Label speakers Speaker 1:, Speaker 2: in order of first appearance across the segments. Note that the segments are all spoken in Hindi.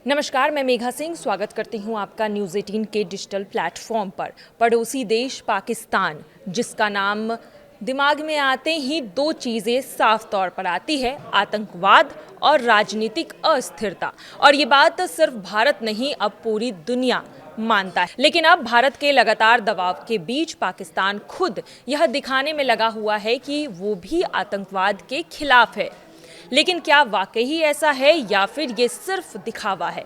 Speaker 1: नमस्कार, मैं मेघा सिंह स्वागत करती हूं आपका न्यूज़ 18 के डिजिटल प्लेटफॉर्म पर। पड़ोसी देश पाकिस्तान, जिसका नाम दिमाग में आते ही दो चीज़ें साफ तौर पर आती है, आतंकवाद और राजनीतिक अस्थिरता। और ये बात सिर्फ भारत नहीं, अब पूरी दुनिया मानता है। लेकिन अब भारत के लगातार दबाव के बीच पाकिस्तान खुद यह दिखाने में लगा हुआ है कि वो भी आतंकवाद के खिलाफ है। लेकिन क्या वाकई ऐसा है या फिर ये सिर्फ दिखावा है?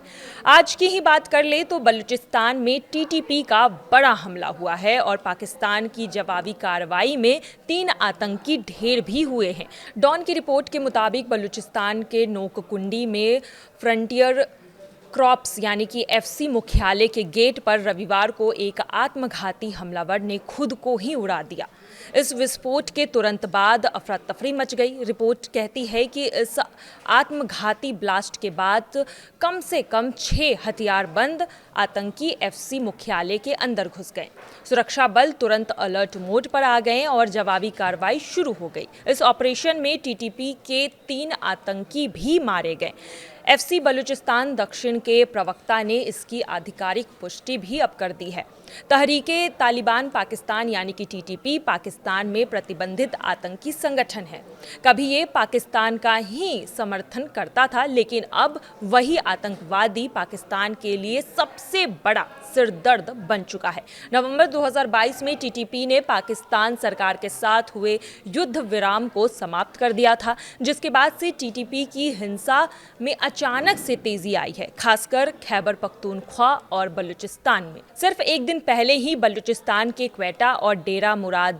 Speaker 1: आज की ही बात कर ले तो बलूचिस्तान में टीटीपी का बड़ा हमला हुआ है और पाकिस्तान की जवाबी कार्रवाई में 3 आतंकी ढेर भी हुए हैं। डॉन की रिपोर्ट के मुताबिक बलूचिस्तान के नोककुंडी में फ्रंटियर क्रॉप्स यानी कि एफसी मुख्यालय के गेट पर रविवार को एक आत्मघाती हमलावर ने खुद को ही उड़ा दिया। इस विस्फोट के तुरंत बाद अफरा तफरी मच गई। रिपोर्ट कहती है कि इस आत्मघाती ब्लास्ट के बाद कम से कम 6 हथियारबंद आतंकी एफसी मुख्यालय के अंदर घुस गए। सुरक्षा बल तुरंत अलर्ट मोड पर आ गए और जवाबी कार्रवाई शुरू हो गई। इस ऑपरेशन में टीटीपी के 3 आतंकी भी मारे गए। एफसी बलूचिस्तान दक्षिण के प्रवक्ता ने इसकी आधिकारिक पुष्टि भी अब कर दी है। तहरीके तालिबान पाकिस्तान यानी कि टीटीपी पाकिस्तान में प्रतिबंधित आतंकी संगठन है। कभी ये पाकिस्तान का ही समर्थन करता था, लेकिन अब वही आतंकवादी पाकिस्तान के लिए सबसे बड़ा सिरदर्द बन चुका है। नवंबर 2022 में टीटीपी ने पाकिस्तान सरकार के साथ हुए युद्ध विराम को समाप्त कर दिया था, जिसके बाद से टीटीपी की हिंसा में अचानक से तेजी आई है, खासकर खैबर पख्तूनख्वा और बलूचिस्तान में। सिर्फ एक दिन पहले ही बलूचिस्तान के क्वेटा और डेरा मुराद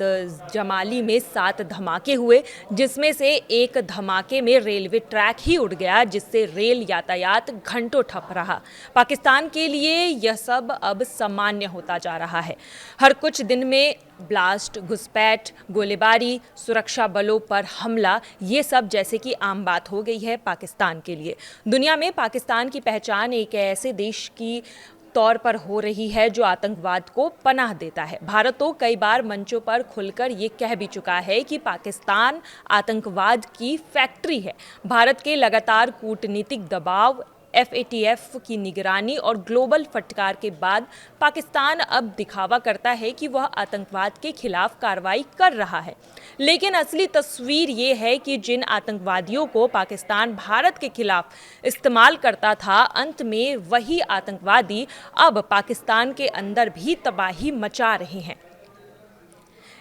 Speaker 1: जमाली में 7 धमाके हुए, जिसमें से एक धमाके में रेलवे ट्रैक ही उड़ गया, जिससे रेल यातायात घंटों ठप रहा। पाकिस्तान के लिए यह सब अब सामान्य होता जा रहा है। हर कुछ दिन में ब्लास्ट, घुसपैठ, गोलीबारी, सुरक्षा बलों पर हमला, ये सब जैसे कि आम बात हो गई है पाकिस्तान के लिए। दुनिया में पाकिस्तान की पहचान एक ऐसे देश की तौर पर हो रही है जो आतंकवाद को पनाह देता है। भारत तो कई बार मंचों पर खुलकर ये कह भी चुका है कि पाकिस्तान आतंकवाद की फैक्ट्री है। भारत के लगातार कूटनीतिक दबाव, एफएटीएफ की निगरानी और ग्लोबल फटकार के बाद पाकिस्तान अब दिखावा करता है कि वह आतंकवाद के खिलाफ कार्रवाई कर रहा है। लेकिन असली तस्वीर ये है कि जिन आतंकवादियों को पाकिस्तान भारत के खिलाफ इस्तेमाल करता था, अंत में वही आतंकवादी अब पाकिस्तान के अंदर भी तबाही मचा रहे हैं।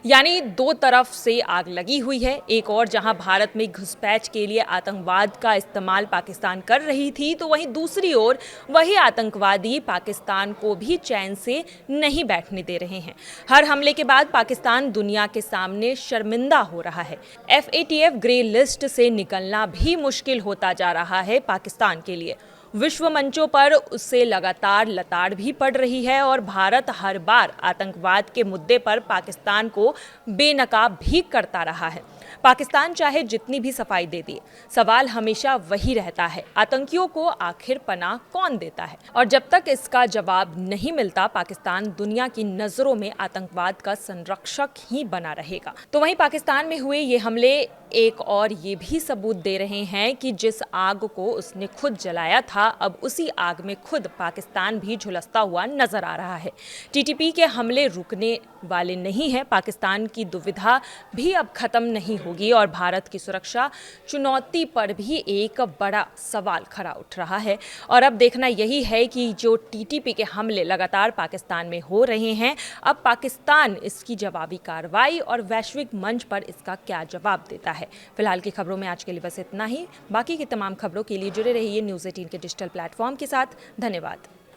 Speaker 1: यानी दो तरफ से आग लगी हुई है। एक और जहां भारत में घुसपैठ के लिए आतंकवाद का इस्तेमाल पाकिस्तान कर रही थी, तो वहीं दूसरी ओर वही आतंकवादी पाकिस्तान को भी चैन से नहीं बैठने दे रहे हैं। हर हमले के बाद पाकिस्तान दुनिया के सामने शर्मिंदा हो रहा है। एफएटीएफ ग्रे लिस्ट से निकलना भी मुश्किल होता जा रहा है पाकिस्तान के लिए। विश्व मंचों पर उससे लगातार लताड़ भी पड़ रही है और भारत हर बार आतंकवाद के मुद्दे पर पाकिस्तान को बेनकाब भी करता रहा है। पाकिस्तान चाहे जितनी भी सफाई दे दे, सवाल हमेशा वही रहता है, आतंकियों को आखिर पनाह कौन देता है? और जब तक इसका जवाब नहीं मिलता, पाकिस्तान दुनिया की नज़रों में आतंकवाद का संरक्षक ही बना रहेगा। तो वहीं पाकिस्तान में हुए ये हमले एक और ये भी सबूत दे रहे हैं कि जिस आग को उसने खुद जलाया था, अब उसी आग में खुद पाकिस्तान भी झुलसता हुआ नजर आ रहा है। टीटीपी के हमले रुकने वाले नहीं हैं। पाकिस्तान की दुविधा भी अब खत्म नहीं होगी और भारत की सुरक्षा चुनौती पर भी एक बड़ा सवाल खड़ा उठ रहा है। और अब देखना यही है कि जो टीटीपी के हमले लगातार पाकिस्तान में हो रहे हैं, अब पाकिस्तान इसकी जवाबी कार्रवाई और वैश्विक मंच पर इसका क्या जवाब देता है। फिलहाल की खबरों में आज के लिए बस इतना ही। बाकी की तमाम खबरों के लिए जुड़े रहिए न्यूज़ 18 के डिजिटल प्लेटफॉर्म के साथ। धन्यवाद।